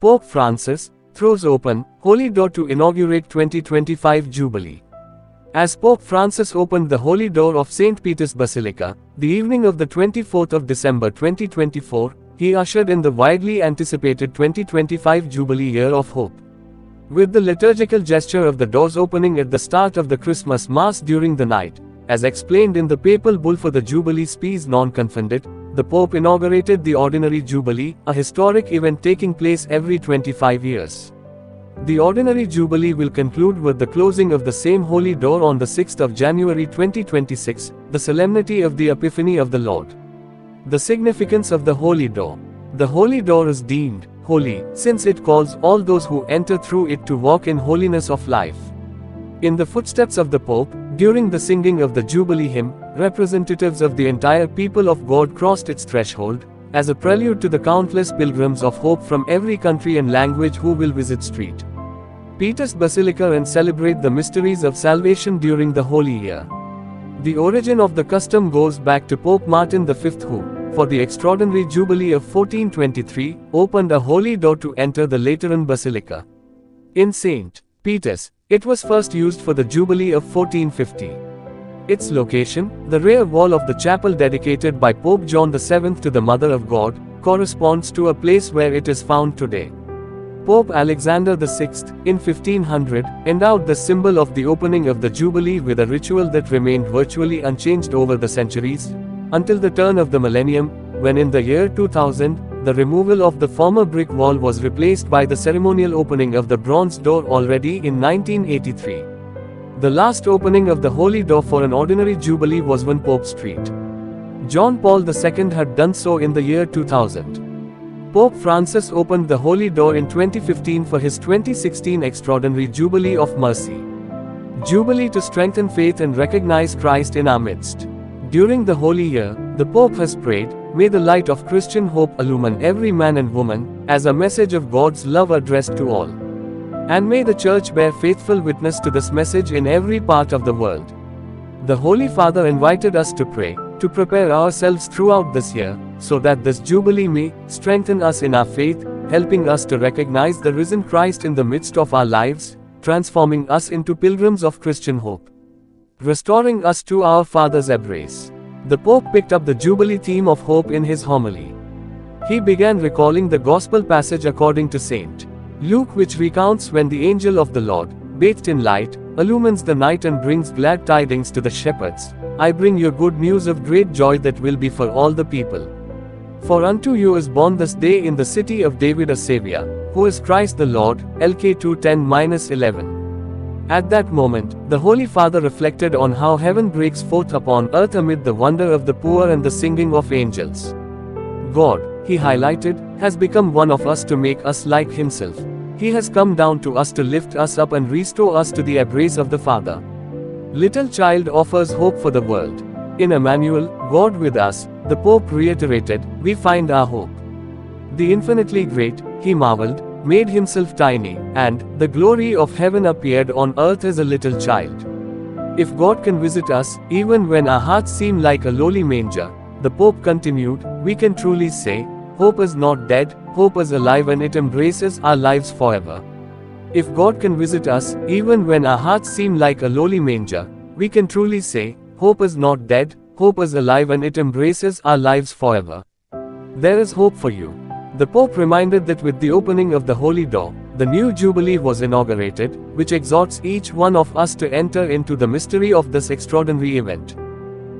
Pope Francis throws open Holy Door to inaugurate 2025 Jubilee. As Pope Francis opened the Holy Door of St. Peter's Basilica, the evening of the 24th of December 2024, he ushered in the widely anticipated 2025 Jubilee Year of Hope. With the liturgical gesture of the doors opening at the start of the Christmas Mass during the night, as explained in the papal bull for the Jubilee Spes non confundit, the Pope inaugurated the Ordinary Jubilee, a historic event taking place every 25 years. The Ordinary Jubilee will conclude with the closing of the same Holy Door on the 6th of January 2026, the solemnity of the Epiphany of the Lord. The significance of the Holy Door. The Holy Door is deemed holy, since it calls all those who enter through it to walk in holiness of life. In the footsteps of the Pope, during the singing of the Jubilee hymn, representatives of the entire people of God crossed its threshold, as a prelude to the countless pilgrims of hope from every country and language who will visit St. Peter's Basilica and celebrate the mysteries of salvation during the Holy Year. The origin of the custom goes back to Pope Martin V who, for the extraordinary Jubilee of 1423, opened a holy door to enter the Lateran Basilica. In St. Peter's, it was first used for the Jubilee of 1450. Its location, the rear wall of the chapel dedicated by Pope John VII to the Mother of God, corresponds to a place where it is found today. Pope Alexander VI, in 1500, endowed the symbol of the opening of the Jubilee with a ritual that remained virtually unchanged over the centuries, until the turn of the millennium, when in the year 2000, the removal of the former brick wall was replaced by the ceremonial opening of the bronze door already in 1983. The last opening of the Holy Door for an Ordinary Jubilee was when Pope St. John Paul II had done so in the year 2000. Pope Francis opened the Holy Door in 2015 for his 2016 Extraordinary Jubilee of Mercy. Jubilee to strengthen faith and recognize Christ in our midst. During the Holy Year, the Pope has prayed, "May the light of Christian hope illumine every man and woman, as a message of God's love addressed to all. And may the Church bear faithful witness to this message in every part of the world." The Holy Father invited us to pray, to prepare ourselves throughout this year, so that this Jubilee may strengthen us in our faith, helping us to recognize the risen Christ in the midst of our lives, transforming us into pilgrims of Christian hope, restoring us to our Father's embrace. The Pope picked up the Jubilee theme of hope in his homily. He began recalling the Gospel passage according to St. Luke, which recounts when the angel of the Lord, bathed in light, illumines the night and brings glad tidings to the shepherds. "I bring you good news of great joy that will be for all the people. For unto you is born this day in the city of David a Savior, who is Christ the Lord." Luke 2:10-11. At that moment, the Holy Father reflected on how heaven breaks forth upon earth amid the wonder of the poor and the singing of angels. God, he highlighted, has become one of us to make us like himself. He has come down to us to lift us up and restore us to the embrace of the Father. Little child offers hope for the world. In Emmanuel, God with us, the Pope reiterated, we find our hope. The infinitely great, he marveled, made himself tiny, and the glory of heaven appeared on earth as a little child. If God can visit us, even when our hearts seem like a lowly manger, the Pope continued, we can truly say, hope is not dead, hope is alive and it embraces our lives forever. If God can visit us, even when our hearts seem like a lowly manger, we can truly say, hope is not dead, hope is alive and it embraces our lives forever. There is hope for you. The Pope reminded that with the opening of the Holy Door, the new Jubilee was inaugurated, which exhorts each one of us to enter into the mystery of this extraordinary event.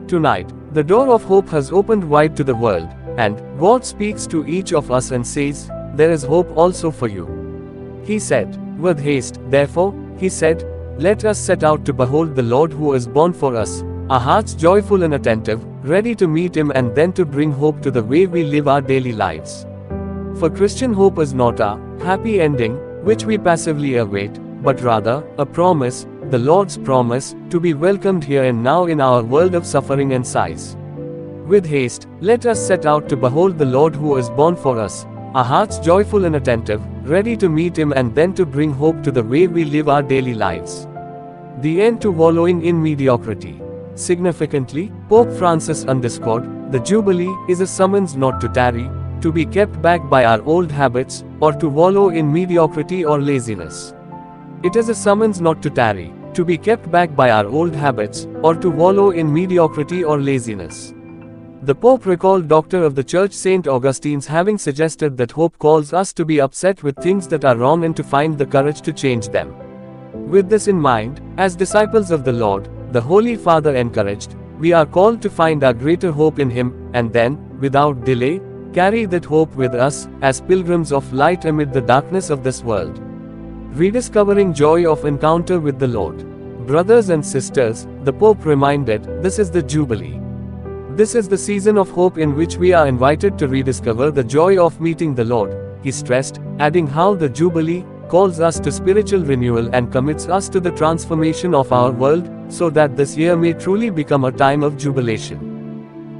Tonight, the door of hope has opened wide to the world, and God speaks to each of us and says, there is hope also for you. He said, with haste, therefore, he said, let us set out to behold the Lord who is born for us, our hearts joyful and attentive, ready to meet him and then to bring hope to the way we live our daily lives. For Christian hope is not a happy ending, which we passively await, but rather, a promise, the Lord's promise, to be welcomed here and now in our world of suffering and sighs. With haste, let us set out to behold the Lord who is born for us, our hearts joyful and attentive, ready to meet him and then to bring hope to the way we live our daily lives. The end to wallowing in mediocrity. Significantly, Pope Francis underscored, the Jubilee is a summons not to tarry, to be kept back by our old habits, or to wallow in mediocrity or laziness. It is a summons not to tarry, to be kept back by our old habits, or to wallow in mediocrity or laziness. The Pope recalled Doctor of the Church St. Augustine's having suggested that hope calls us to be upset with things that are wrong and to find the courage to change them. With this in mind, as disciples of the Lord, the Holy Father encouraged, we are called to find our greater hope in Him, and then, without delay, carry that hope with us, as pilgrims of light amid the darkness of this world. Rediscovering joy of encounter with the Lord. Brothers and sisters, the Pope reminded, this is the Jubilee. This is the season of hope in which we are invited to rediscover the joy of meeting the Lord, he stressed, adding how the Jubilee calls us to spiritual renewal and commits us to the transformation of our world, so that this year may truly become a time of jubilation.